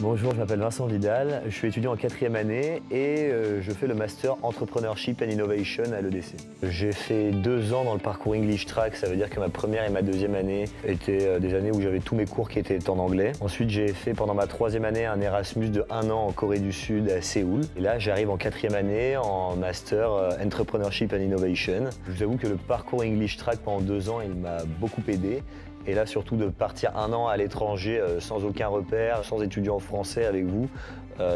Bonjour, je m'appelle Vincent Vidal, je suis étudiant en 4e année et je fais le Master Entrepreneurship and Innovation à l'EDC. J'ai fait 2 ans dans le parcours English Track, ça veut dire que ma première et ma 2e année étaient des années où j'avais tous mes cours qui étaient en anglais. Ensuite, j'ai fait pendant ma 3e année un Erasmus de 1 an en Corée du Sud à Séoul. Et là, j'arrive en 4e année en Master Entrepreneurship and Innovation. Je vous avoue que le parcours English Track pendant 2 ans, il m'a beaucoup aidé. Et là, surtout de partir 1 an à l'étranger sans aucun repère, sans étudiant français avec vous,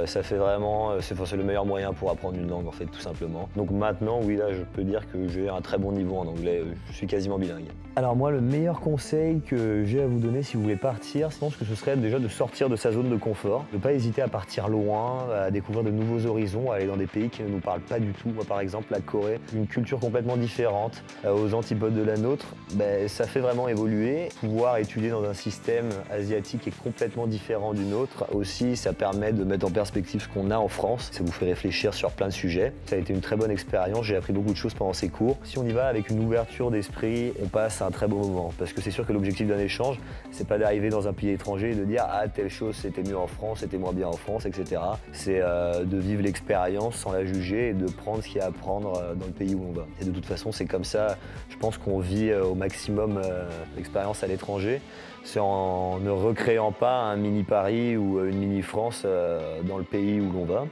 ça fait vraiment, c'est le meilleur moyen pour apprendre une langue en fait, tout simplement. Donc maintenant, oui, là, je peux dire que j'ai un très bon niveau en anglais, je suis quasiment bilingue. Alors moi, le meilleur conseil que j'ai à vous donner si vous voulez partir, je pense que ce serait déjà de sortir de sa zone de confort, de ne pas hésiter à partir loin, à découvrir de nouveaux horizons, à aller dans des pays qui ne nous parlent pas du tout. Moi, par exemple, la Corée, une culture complètement différente, aux antipodes de la nôtre, ça fait vraiment évoluer. Pouvoir étudier dans un système asiatique qui est complètement différent du nôtre, aussi, ça permet de mettre en perspective ce qu'on a en France. Ça vous fait réfléchir sur plein de sujets. Ça a été une très bonne expérience, j'ai appris beaucoup de choses pendant ces cours. Si on y va avec une ouverture d'esprit, on passe un très bon moment. Parce que c'est sûr que l'objectif d'un échange, c'est pas d'arriver dans un pays étranger et de dire « Ah, telle chose c'était mieux en France, c'était moins bien en France, etc. » C'est de vivre l'expérience sans la juger et de prendre ce qu'il y a à prendre dans le pays où on va. Et de toute façon, c'est comme ça, je pense qu'on vit au maximum l'expérience à l'étranger. C'est en ne recréant pas un mini Paris ou une mini France dans le pays où l'on va.